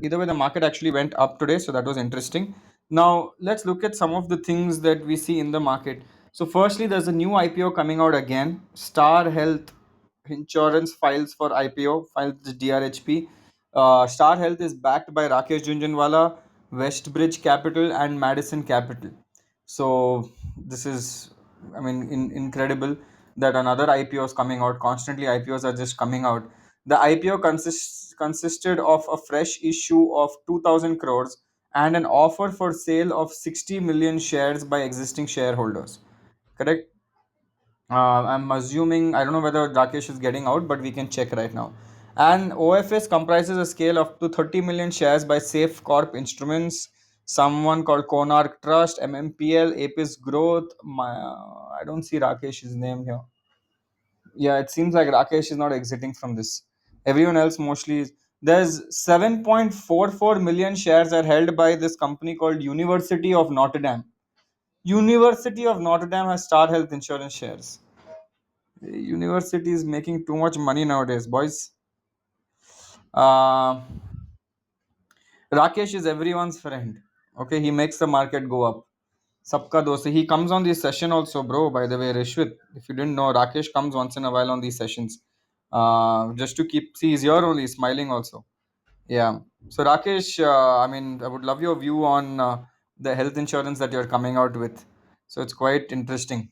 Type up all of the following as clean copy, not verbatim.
Either way, the market actually went up today, so that was interesting. Now let's look at some of the things that we see in the market. So firstly, there's a new IPO coming out again. Star Health Insurance files for IPO, files the DRHP. Star Health is backed by Rakesh Jhunjhunwala, Westbridge Capital, and Madison Capital. So this is, I mean, incredible that another IPO is coming out. Constantly, IPOs are just coming out. The IPO consisted of a fresh issue of 2,000 crores and an offer for sale of 60 million shares by existing shareholders. Correct? I'm assuming, I don't know whether Rakesh is getting out, but we can check right now. And OFS comprises a scale of up to 30 million shares by Safe Corp Instruments, someone called Konark Trust, MMPL, Apis Growth. I don't see Rakesh's name here. Yeah, it seems like Rakesh is not exiting from this. Everyone else mostly is. There's 7.44 million shares are held by this company called University of Notre Dame. University of Notre Dame has Star Health Insurance shares. University is making too much money nowadays, boys. Uh, Rakesh is everyone's friend. Okay, he makes the market go up. Sabka dost. He comes on this session also, bro. By the way, Rishwit, if you didn't know, Rakesh comes once in a while on these sessions. Just to keep, see, he's here only, smiling also. Yeah. So Rakesh, I mean, I would love your view on the health insurance that you're coming out with. So it's quite interesting.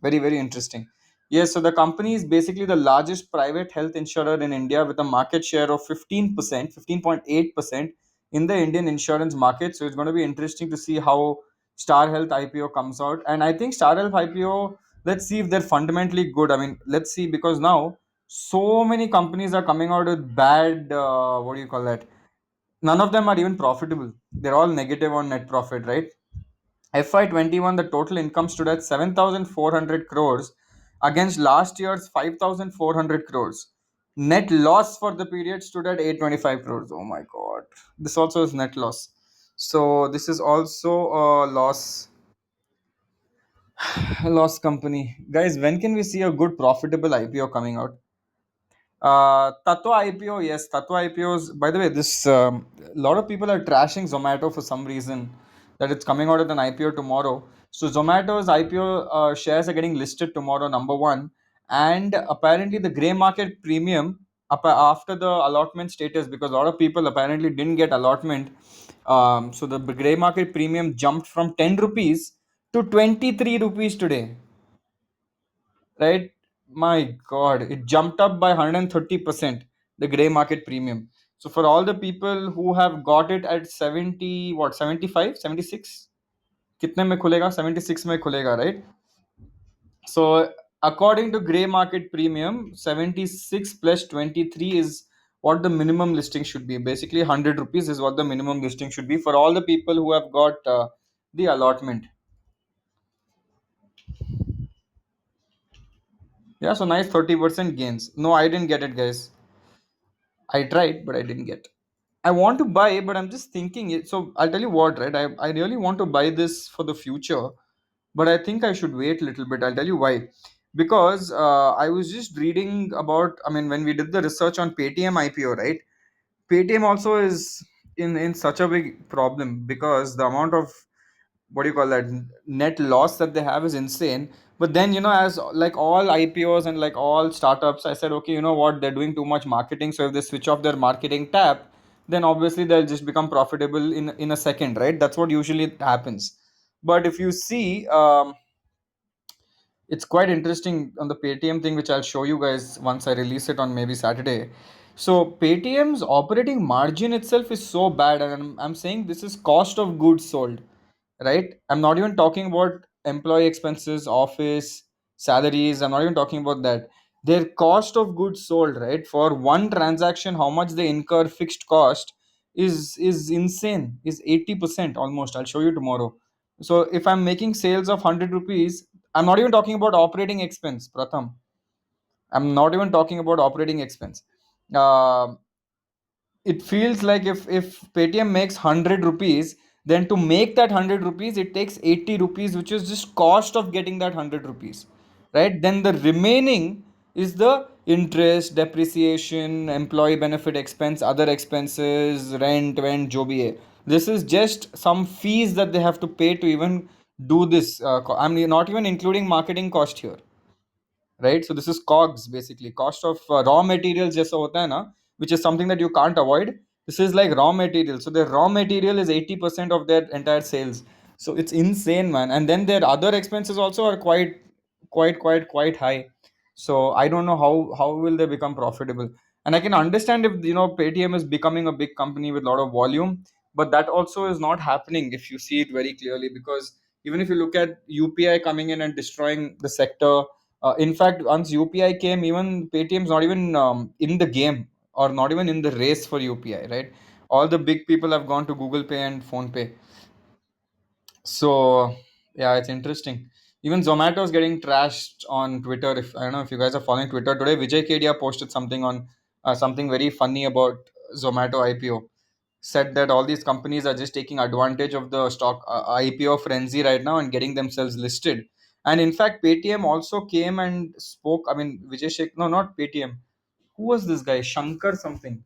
Very, very interesting. Yes, so the company is basically the largest private health insurer in India with a market share of 15%, 15.8% in the Indian insurance market. So it's going to be interesting to see how Star Health IPO comes out. And I think Star Health IPO, let's see if they're fundamentally good. I mean, let's see, because now so many companies are coming out with bad, what do you call that? None of them are even profitable. They're all negative on net profit, right? FY21, the total income stood at 7,400 crores against last year's 5,400 crores. Net loss for the period stood at 825 crores. Oh my god. This also is net loss. So this is also a loss company. Guys, when can we see a good profitable IPO coming out? Tatwa IPO, yes, Tatwa IPOs. By the way, this a lot of people are trashing Zomato for some reason that it's coming out with an IPO tomorrow. So Zomato's IPO shares are getting listed tomorrow, number one, and apparently the gray market premium after the allotment status, because a lot of people apparently didn't get allotment. So the gray market premium jumped from 10 rupees to 23 rupees today, right? My god, it jumped up by 130%, the gray market premium. So for all the people who have got it at 70, what, 75, 76, kitne mein khulega? 76 mein khulega, right? So according to gray market premium, 76 plus 23 is what the minimum listing should be. Basically 100 rupees is what the minimum listing should be for all the people who have got the allotment. Yeah, so nice 30% gains. No, I didn't get it, guys. I tried, but I didn't get. I want to buy, but I'm just thinking it. So I'll tell you what, right? I really want to buy this for the future, but I think I should wait a little bit. I'll tell you why. Because I was just reading about, I mean, when we did the research on Paytm IPO, right? Paytm also is in such a big problem because the amount of, what do you call that, net loss that they have is insane. But then, as like all IPOs and like all startups, I said, okay, you know what, they're doing too much marketing, so if they switch off their marketing tap, then obviously they'll just become profitable in a second, right? That's what usually happens. But if you see, it's quite interesting on the Paytm thing, which I'll show you guys once I release it on maybe Saturday. So Paytm's operating margin itself is so bad, and I'm saying this is cost of goods sold, right? I'm not even talking about employee expenses, office, salaries. I'm not even talking about that. Their cost of goods sold, right? For one transaction, how much they incur fixed cost is insane. Is 80% almost. I'll show you tomorrow. So if I'm making sales of 100 rupees, I'm not even talking about operating expense, Pratham. I'm not even talking about operating expense. Uh, it feels like if Paytm makes 100 rupees, then to make that 100 rupees it takes 80 rupees, which is just cost of getting that 100 rupees, right? Then the remaining is the interest, depreciation, employee benefit expense, other expenses, rent, जो भी है. This is just some fees that they have to pay to even do this. I'm not even including marketing cost here, right? So this is cogs, basically cost of raw materials जैसा होता है ना, which is something that you can't avoid. This is like raw material, so the raw material is 80% of their entire sales. So it's insane, man. And then their other expenses also are quite high. So I don't know how will they become profitable. And I can understand if, Paytm is becoming a big company with a lot of volume, but that also is not happening if you see it very clearly. Because even if you look at UPI coming in and destroying the sector, in fact, once UPI came, even Paytm's not even in the game, or not even in the race for UPI, right? All the big people have gone to Google Pay and Phone Pay. So yeah, it's interesting. Even Zomato is getting trashed on Twitter. If I don't know if you guys are following Twitter today, Vijay Kedia posted something on something very funny about Zomato IPO. Said that all these companies are just taking advantage of the stock IPO frenzy right now and getting themselves listed. And in fact, Paytm also came and spoke. I mean, Vijay Shekhar, no, not Paytm. Who was this guy? Shankar something.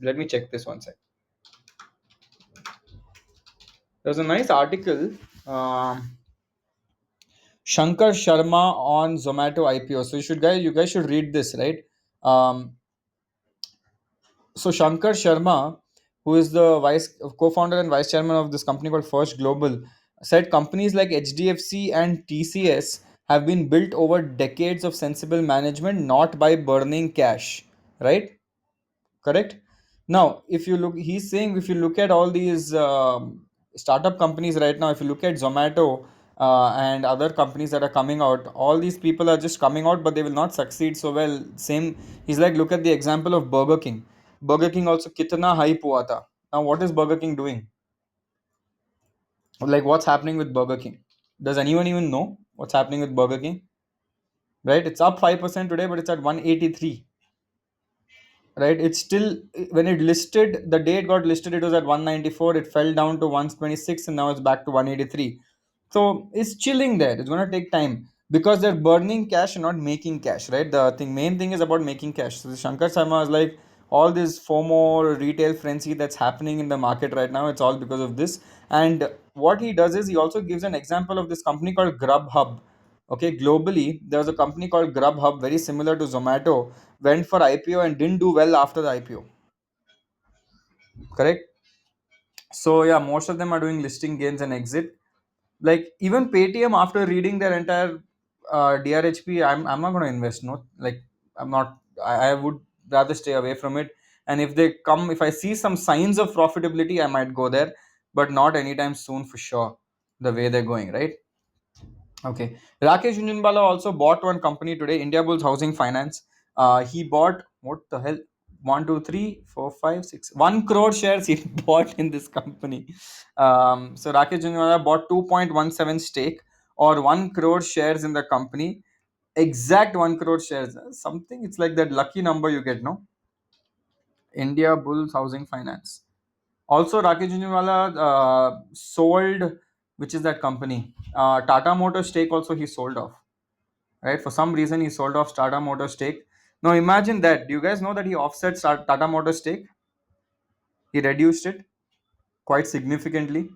Let me check this one sec. There's a nice article. Um, Shankar Sharma on Zomato IPO. So you guys should read this, right? Um, so Shankar Sharma, who is the vice co-founder and vice chairman of this company called First Global, said companies like HDFC and TCS have been built over decades of sensible management, not by burning cash. Right? Correct. Now if you look, he's saying, if you look at all these startup companies right now, if you look at Zomato and other companies that are coming out, all these people are just coming out, but they will not succeed so well. Same, he's like, look at the example of Burger King. Burger King also kitna hype hua tha. Now what is Burger King doing? Like, what's happening with Burger King? Does anyone even know what's happening with Burger King? Right, it's up 5% today, but it's at 183. Right, it's still, when it listed, the day it got listed, it was at 194. It fell down to 126, and now it's back to 183. So it's chilling there. It's going to take time because they're burning cash and not making cash, right? The main thing is about making cash. So Shankar Sharma is like, all this FOMO retail frenzy that's happening in the market right now, it's all because of this. And what he does is, he also gives an example of this company called Grubhub. Okay, globally, there was a company called Grubhub, very similar to Zomato, went for IPO and didn't do well after the IPO. Correct? So yeah, most of them are doing listing gains and exit. Like even Paytm, after reading their entire DRHP, I'm not going to invest. No, like I'm not. I would rather stay away from it. And if they come, if I see some signs of profitability, I might go there, but not anytime soon for sure. The way they're going, right? Okay. Rakesh Junjunwala also bought one company today, India Bulls Housing Finance. He bought, what the hell? 1 crore shares he bought in this company. So Rakesh Junjunwala bought 2.17 stake, or 1 crore shares in the company. Exact 1 crore shares. Something, it's like that lucky number you get, no? India Bulls Housing Finance. Also, Rakesh Jhunjhunwala sold, which is that company? Tata Motors stake also he sold off. Right? For some reason, he sold off Tata Motors stake. Now imagine that. Do you guys know that he offset Tata Motors stake? He reduced it quite significantly.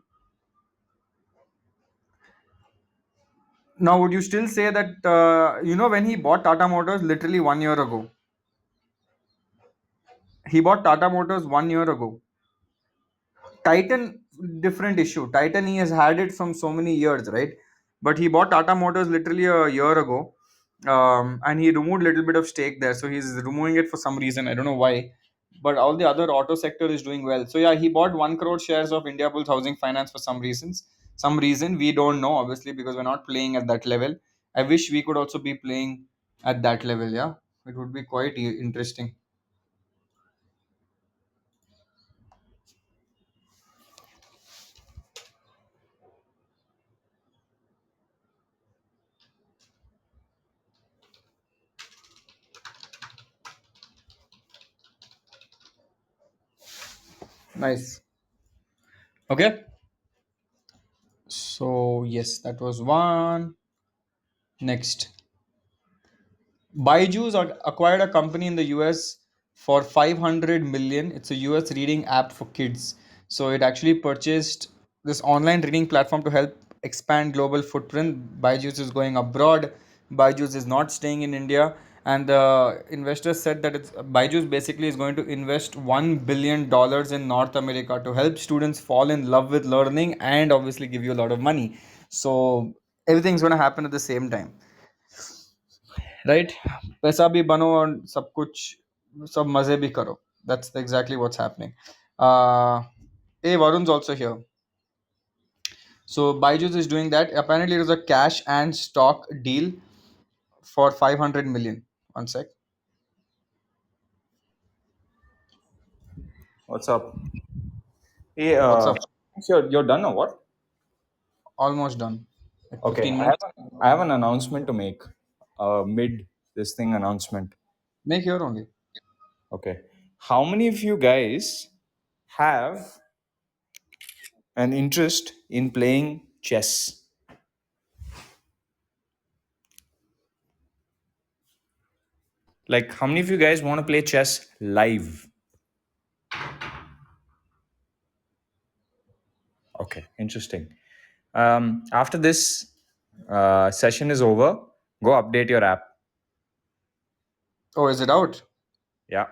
Now, would you still say that, when he bought Tata Motors literally 1 year ago? He bought Tata Motors 1 year ago. Titan, different issue. Titan, he has had it from so many years, right? But he bought Tata Motors literally a year ago, and he removed little bit of stake there. So he's removing it for some reason. I don't know why. But all the other auto sector is doing well. So yeah, he bought 1 crore shares of India Bulls Housing Finance for some reasons. Some reason we don't know, obviously, because we're not playing at that level. I wish we could also be playing at that level. Yeah, it would be quite interesting. Nice. Okay. So yes, that was one. Next. Acquired a company in the US for 500 million. It's a US reading app for kids. So it actually purchased this online reading platform to help expand global footprint. Byju's is going abroad. Byju's is not staying in India. And the investors said that Byju's basically is going to invest $1 billion in North America to help students fall in love with learning and obviously give you a lot of money. So everything's going to happen at the same time, right? पैसा भी बनो और सब कुछ सब मजे भी करो. That's exactly what's happening. uh hey, Varun's also here. So Byju's is doing that. Apparently it was a cash and stock deal for 500 million. One sec. What's up? Hey, What's up? you're done or what? Almost done. Like Okay, 15 minutes. I have an announcement to make. Mid this thing announcement. Make here only. Okay, how many of you guys have an interest in playing chess? Like, how many of you guys want to play chess live? Okay, interesting. After this session is over, go update your app. Oh, is it out? Yeah.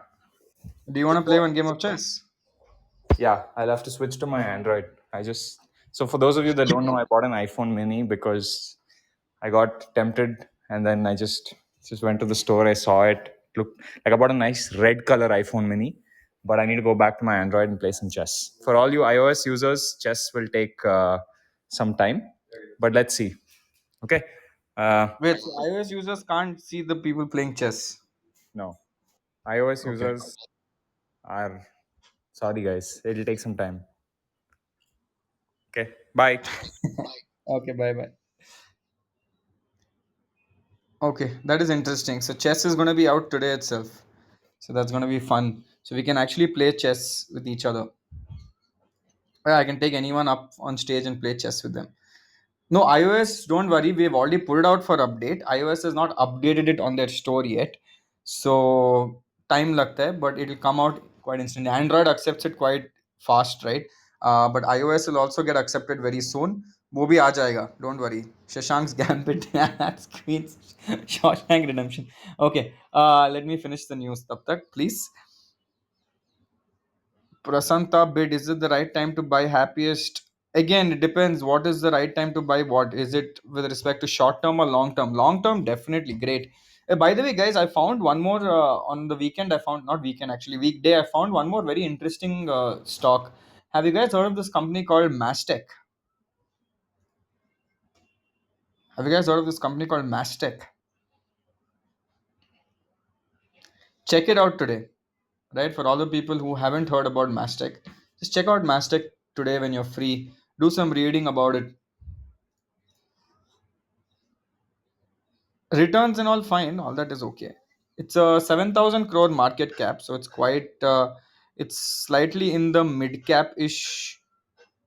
Do you want to play one game of chess? Yeah, I'll have to switch to my Android. I just so for those of you that don't know, I bought an iPhone Mini because I got tempted, and then I just went to the store. I saw it. Looked like I bought a nice red color iPhone Mini, but I need to go back to my Android and play some chess. For all you iOS users, chess will take some time, but let's see. Okay. Uh, Wait, so iOS users can't see the people playing chess. no, iOS Okay. users are sorry, guys. It'll take some time. Okay. Bye. Okay, bye bye. Okay, that is interesting. So chess is going to be out today itself. So that's going to be fun. So we can actually play chess with each other. Yeah, I can take anyone up on stage and play chess with them. No, iOS, don't worry. We've already put it out for update. iOS has not updated it on their store yet. So time lagta hai, but it'll come out quite instantly. Android accepts it quite fast, right? But iOS will also get accepted very soon. वो भी आ जाएगा. Don't worry. Shashank's Gambit. Queen's Shawshank Redemption. Okay. Let me finish the news. तब तक, please. Prasanta bid, is it the right time to buy happiest? Again, it depends. What is the right time to buy what? Is it with respect to short term or long term? Long term, definitely great. By the way, guys, I found one more on the weekend. I found, not weekend, actually, weekday. I found one more very interesting stock. Have you guys heard of this company called Mastech? Have you guys heard of this company called Mastech? Check it out today, right? For all the people who haven't heard about Mastech, just check out Mastech today when you're free. Do some reading about it. Returns and all fine, all that is okay. It's a 7,000 crore market cap, so it's quite it's slightly in the mid cap ish.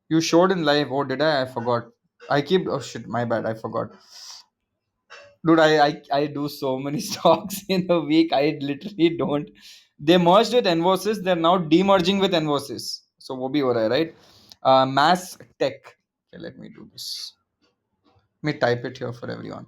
You showed in live. Oh, did I forgot. I keep, oh shit, my bad, I forgot. Dude, I do so many stocks in a week. I literally don't. They merged with Envosis. They're now demerging with Envosis. So wo bhi ho raha hai, right? Mass Tech. Okay, let me do this. Let me type it here for everyone.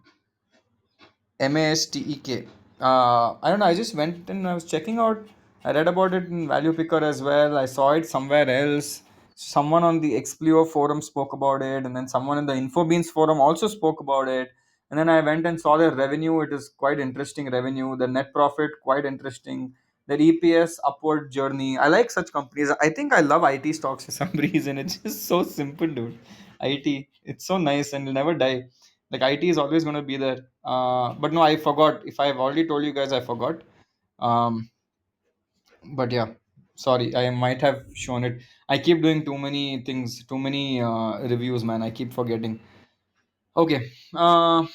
Mastek. I don't know. I just went and I was checking out. I read about it in Value Picker as well. I saw it somewhere else. Someone on the Explio forum spoke about it, and then someone in the Infobeans forum also spoke about it. And then I went and saw their revenue. It is quite interesting revenue. The net profit quite interesting. Their EPS upward journey. I like such companies. I think I love IT stocks for some reason. It's just so simple, dude. IT. It's so nice and it'll never die. Like IT is always going to be there. But no, I forgot. If I've already told you guys, I forgot. Um, but yeah, sorry, I might have shown it. I keep doing too many things, too many reviews, man. I keep forgetting. Okay. No,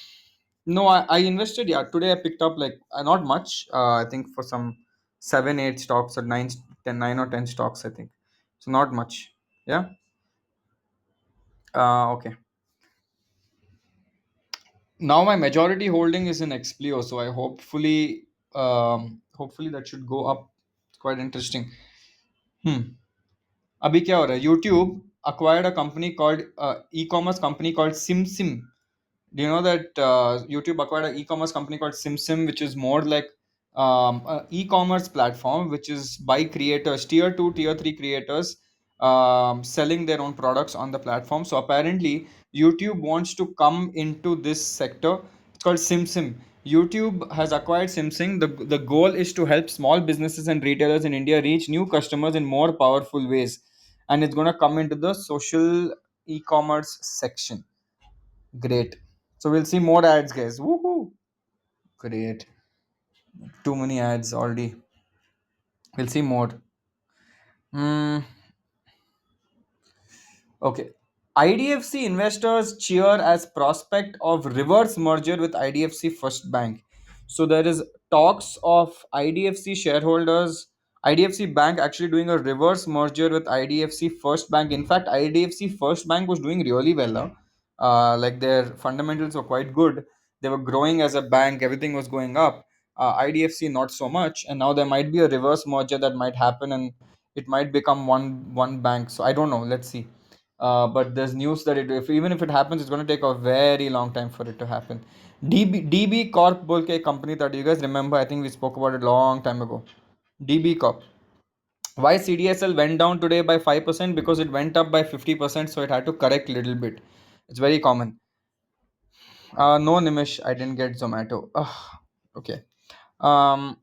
I invested. Yeah, today I picked up like not much. I think for some 7, 8 stocks or 9 or 10 stocks. I think so. Not much. Yeah. Okay. Now my majority holding is in Explio, so I hopefully that should go up. It's quite interesting. Hmm. अभी क्या हो रहा है? YouTube acquired a company called e-commerce company called SimSim. Do you know that YouTube acquired an e-commerce company called SimSim, which is more like an e-commerce platform, which is by creators, tier two, tier three creators, selling their own products on the platform. So apparently, YouTube wants to come into this sector. It's called SimSim. YouTube has acquired SimSim. The goal is to help small businesses and retailers in India reach new customers in more powerful ways. And it's going to come into the social e-commerce section. Great. So we'll see more ads, guys. Woohoo! Great. Too many ads already. We'll see more. Hmm. Okay. IDFC investors cheer as prospect of reverse merger with IDFC First Bank. So there is talks of IDFC shareholders, IDFC Bank actually doing a reverse merger with IDFC First Bank. In fact, IDFC First Bank was doing really well. Huh? Like their fundamentals were quite good. They were growing as a bank. Everything was going up. IDFC not so much, and now there might be a reverse merger that might happen, and it might become one bank. So I don't know. Let's see. But there's news that even if it happens, it's going to take a very long time for it to happen. DB Corp बोल के एक company that you guys remember, I think we spoke about it long time ago. DB Corp. Why CDSL went down today by 5%? Because it went up by 50%, so it had to correct a little bit. It's very common. No, Nimish, I didn't get Zomato. Ugh, okay. Um,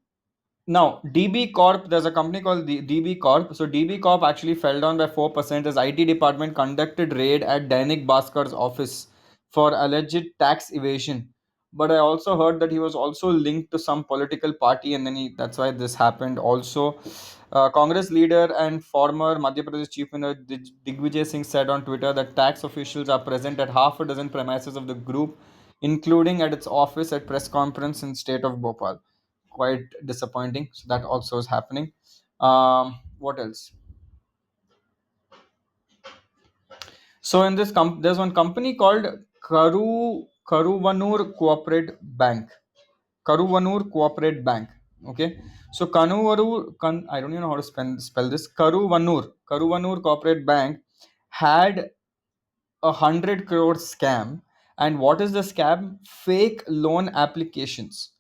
Now, DB Corp, there's a company called DB Corp. So DB Corp actually fell down by 4% as IT department conducted raid at Dainik Bhaskar's office for alleged tax evasion. But I also heard that he was also linked to some political party, and then that's why this happened. Also, Congress leader and former Madhya Pradesh Chief Minister Digvijay Singh said on Twitter that tax officials are present at half a dozen premises of the group, including at its office at press conference in state of Bhopal. Quite disappointing. So that also is happening. What else? So in there's one company called Karuvanur Corporate Bank. Karuvanur Corporate Bank. Okay. So I don't even know how to spell this. Karuvanur Corporate Bank had 100 crore scam. And what is the scam? Fake loan applications,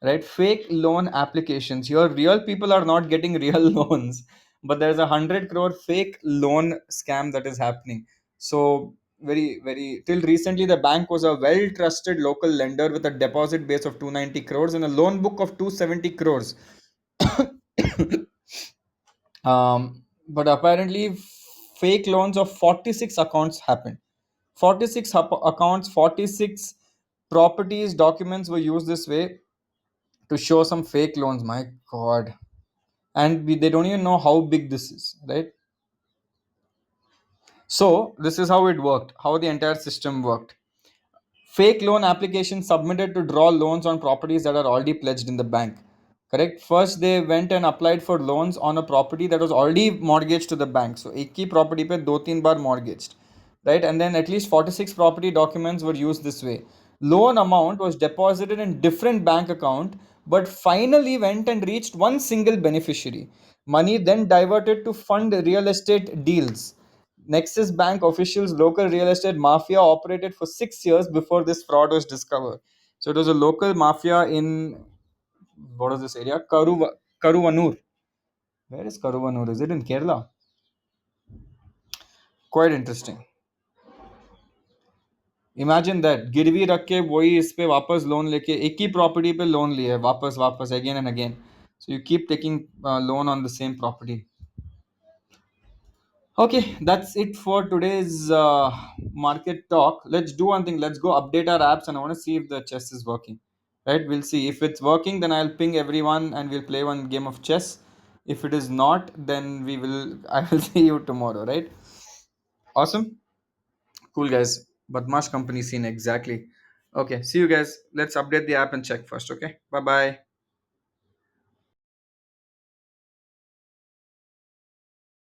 right? Fake loan applications. Here real people are not getting real loans, but there's 100 crore fake loan scam that is happening. So very till recently the bank was a well trusted local lender with a deposit base of 290 crores and a loan book of 270 crores. But apparently fake loans of 46 accounts happened. 46 accounts, 46 properties, documents were used this way to show some fake loans. My God. And they don't even know how big this is, right? So, this is how it worked, how the entire system worked. Fake loan applications submitted to draw loans on properties that are already pledged in the bank. Correct. First, they went and applied for loans on a property that was already mortgaged to the bank. So, एक ही property पे दो तीन बार mortgaged, right? And then at least 46 property documents were used this way. Loan amount was deposited in different bank account, but finally went and reached one single beneficiary. Money then diverted to fund real estate deals. Nexus Bank officials, local real estate mafia operated for 6 years before this fraud was discovered. So it was a local mafia in what is this area? Karuvanur. Where is Karuvanur? Is it in Kerala? Quite interesting. Imagine that गिरवी रख के वही इस पे वापस loan लेके एक ही property पे लोन लिए वापस वापस again and again so you keep taking loan on the same property. Okay, that's it for today's market talk. Let's do one thing. Let's go update our apps, and I want to see if the chess is working. Right? We'll see. If it's working, then I'll ping everyone, and we'll play one game of chess. If it is not, then we will. I will see you tomorrow. Right? Awesome. Cool, guys. Badmash company scene exactly. Okay. See you guys. Let's update the app and check first. Okay. Bye bye.